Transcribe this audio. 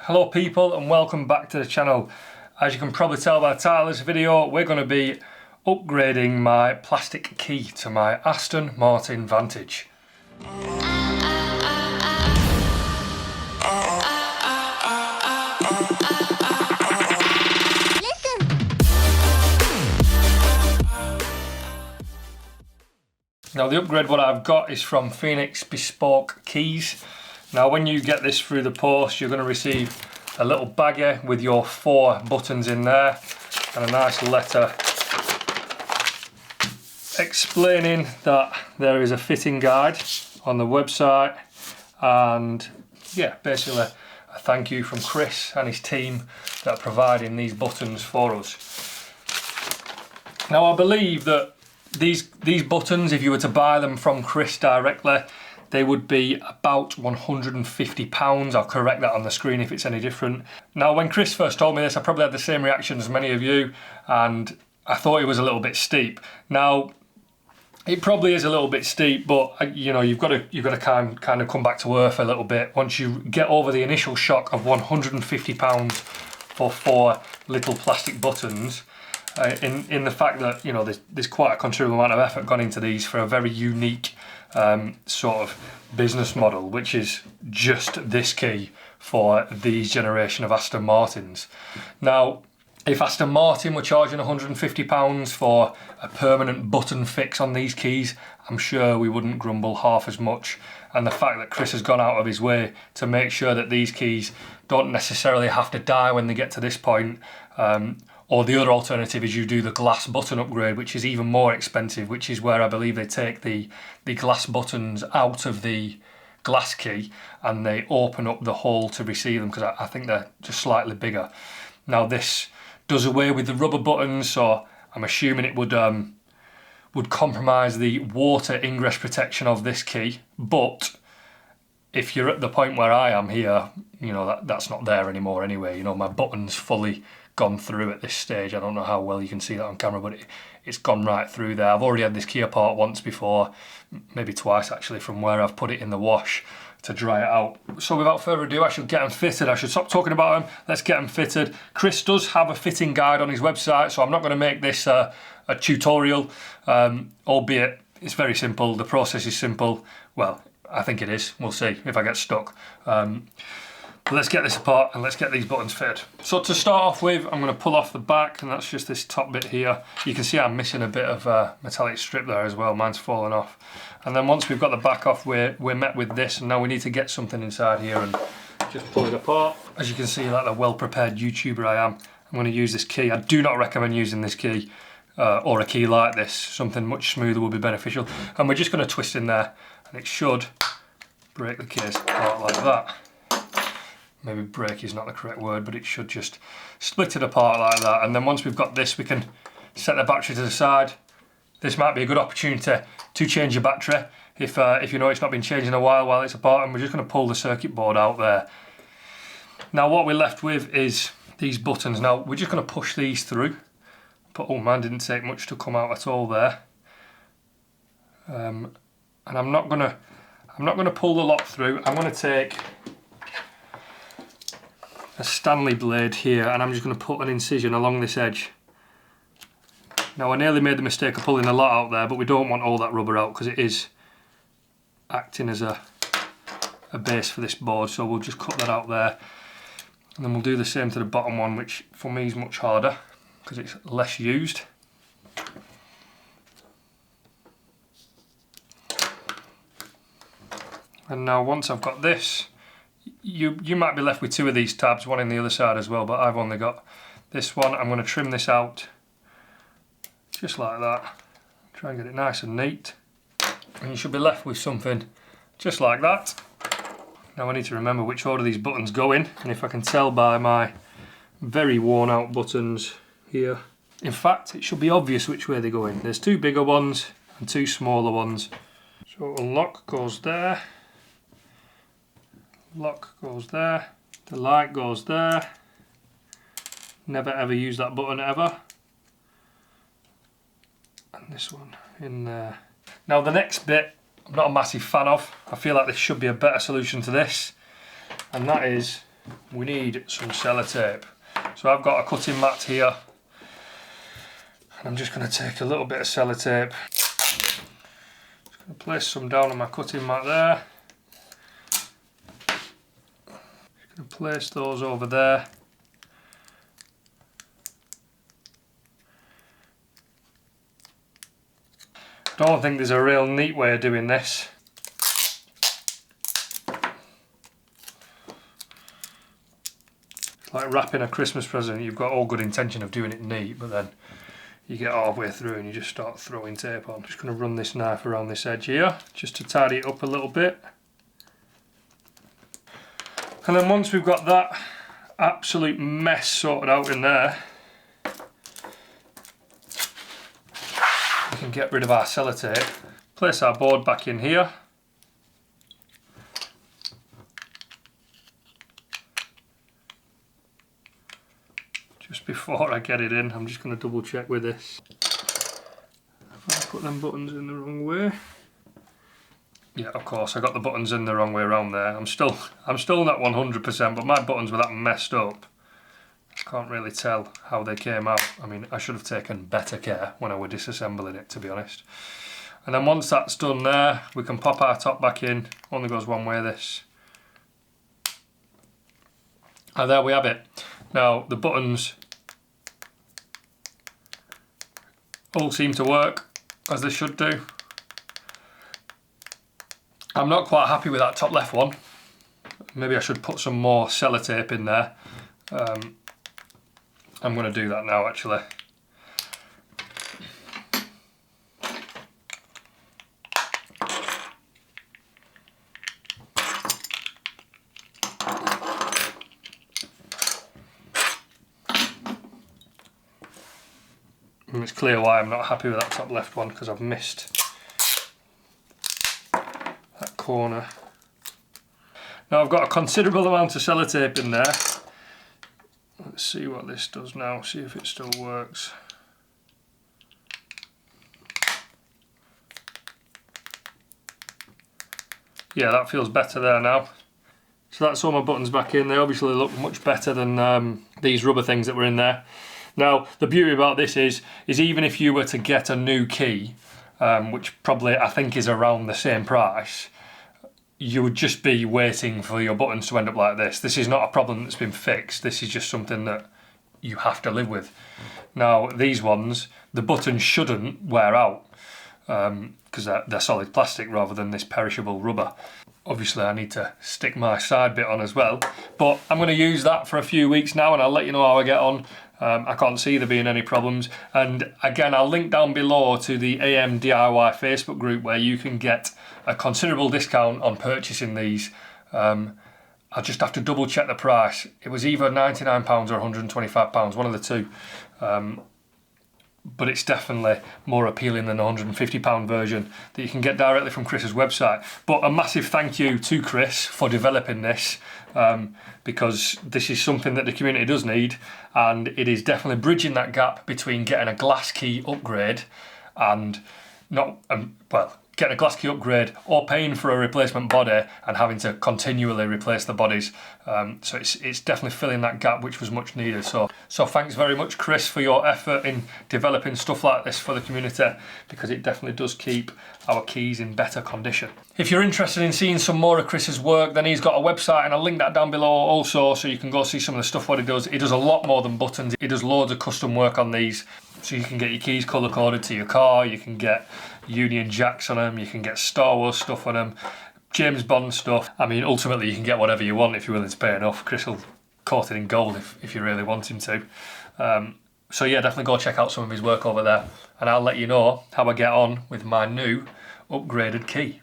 Hello people and welcome back to the channel. As you can probably tell by the title of this video, we're going to be upgrading my plastic key to my Aston Martin Vantage. Now the upgrade what I've got is from Phoenix Bespoke Keys. Now when you get this through the post, you're going to receive a little baggie with your 4 buttons in there and a nice letter explaining that there is a fitting guide on the website, and yeah, basically a thank you from Chris and his team that are providing these buttons for us. Now I believe that these buttons, if you were to buy them from Chris directly, they would be about £150. I'll correct that on the screen if it's any different. Now when Chris first told me this, I probably had the same reaction as many of you, and I thought it was a little bit steep. Now it probably is a little bit steep, but you know, you've got to kind of come back to earth a little bit once you get over the initial shock of £150 for 4 little plastic buttons. In the fact that, you know, there's quite a considerable amount of effort gone into these for a very unique sort of business model, which is just this key for these generation of Aston Martins. Now, if Aston Martin were charging £150 for a permanent button fix on these keys, I'm sure we wouldn't grumble half as much. And the fact that Chris has gone out of his way to make sure that these keys don't necessarily have to die when they get to this point, or the other alternative is you do the glass button upgrade, which is even more expensive, which is where I believe they take the glass buttons out of the glass key and they open up the hole to receive them, because I think they're just slightly bigger. Now this does away with the rubber buttons, so I'm assuming it would compromise the water ingress protection of this key, but if you're at the point where I am here, you know, that's not there anymore anyway. You know, my button's fully gone through at this stage. I don't know how well you can see that on camera, but it's gone right through there. I've already had this key apart once before, maybe twice actually, from where I've put it in the wash to dry it out. So without further ado, I should get them fitted. I should stop talking about them. Let's get them fitted. Chris does have a fitting guide on his website, so I'm not going to make this a tutorial, albeit it's very simple. The process is simple. Well, I think it is. We'll see if I get stuck. But let's get this apart and let's get these buttons fitted. So to start off with, I'm going to pull off the back, and that's just this top bit here. You can see I'm missing a bit of metallic strip there as well. Mine's fallen off. And then once we've got the back off, we're met with this, and now we need to get something inside here and just pull it apart. As you can see, like the well-prepared YouTuber I am, I'm going to use this key. I do not recommend using this key or a key like this. Something much smoother would be beneficial. And we're just going to twist in there, and it should break the case apart like that. Maybe break is not the correct word, but it should just split it apart like that. And then once we've got this, we can set the battery to the side. This might be a good opportunity to change your battery if you know it's not been changed in a while it's apart, and we're just going to pull the circuit board out there. Now what we're left with is these buttons. Now we're just going to push these through, but oh man, didn't take much to come out at all there. And I'm not going to pull the lock through. I'm going to take a Stanley blade here, and I'm just going to put an incision along this edge. Now I nearly made the mistake of pulling a lot out there, but we don't want all that rubber out because it is acting as a base for this board, so we'll just cut that out there. And then we'll do the same to the bottom one, which for me is much harder because it's less used. And now once I've got this, you might be left with 2 of these tabs, one in the other side as well, but I've only got this one. I'm going to trim this out just like that, try and get it nice and neat, and you should be left with something just like that. Now I need to remember which order these buttons go in, and if I can tell by my very worn out buttons here, in fact it should be obvious which way they go in. There's 2 bigger ones and 2 smaller ones. So unlock goes there, lock goes there, the light goes there. Never ever use that button ever. And this one in there. Now the next bit I'm not a massive fan of. I feel like there should be a better solution to this, and that is we need some sellotape. So I've got a cutting mat here, and I'm just going to take a little bit of sellotape. Just going to place some down on my cutting mat there. Just going to place those over there. Don't think there's a real neat way of doing this. It's like wrapping a Christmas present. You've got all good intention of doing it neat, but then you get halfway through and you just start throwing tape on. Just going to run this knife around this edge here, just to tidy it up a little bit. And then once we've got that absolute mess sorted out in there, we can get rid of our sellotape, place our board back in here. Just before I get it in, I'm just going to double check with this. If I put them buttons in the wrong way. Yeah, of course, I got the buttons in the wrong way around there. I'm still not 100%, but my buttons were that messed up. I can't really tell how they came out. I mean, I should have taken better care when I was disassembling it, to be honest. And then once that's done there, we can pop our top back in. Only goes one way, this. And there we have it. Now, the buttons all seem to work, as they should do. I'm not quite happy with that top left one. Maybe I should put some more sellotape in there. I'm going to do that now, actually. And it's clear why I'm not happy with that top left one, because I've missed that corner. Now I've got a considerable amount of sellotape in there. Let's see what this does now, see if it still works. Yeah, that feels better there now. So that's all my buttons back in. They obviously look much better than these rubber things that were in there. Now, the beauty about this is even if you were to get a new key, which probably I think is around the same price, you would just be waiting for your buttons to end up like this. This is not a problem that's been fixed. This is just something that you have to live with. Now, these ones, the buttons shouldn't wear out because they're solid plastic rather than this perishable rubber. Obviously, I need to stick my side bit on as well, but I'm going to use that for a few weeks now and I'll let you know how I get on. I can't see there being any problems. And again, I'll link down below to the AM DIY Facebook group where you can get a considerable discount on purchasing these. I'll just have to double check the price. It was either £99 or £125, one of the two. But it's definitely more appealing than the £150 version that you can get directly from Chris's website. But a massive thank you to Chris for developing this, because this is something that the community does need, and it is definitely bridging that gap between getting a glass key upgrade and getting a glass key upgrade or paying for a replacement body and having to continually replace the bodies. So it's definitely filling that gap, which was much needed. So thanks very much, Chris, for your effort in developing stuff like this for the community, because it definitely does keep our keys in better condition. If you're interested in seeing some more of Chris's work, then he's got a website and I'll link that down below also, so you can go see some of the stuff what he does. He does a lot more than buttons. He does loads of custom work on these. So you can get your keys colour coded to your car, you can get Union Jacks on them, you can get Star Wars stuff on them, James Bond stuff. I mean, ultimately you can get whatever you want if you're willing to pay enough. Chris will coat it in gold if you really want him to. So yeah, definitely go check out some of his work over there, and I'll let you know how I get on with my new upgraded key.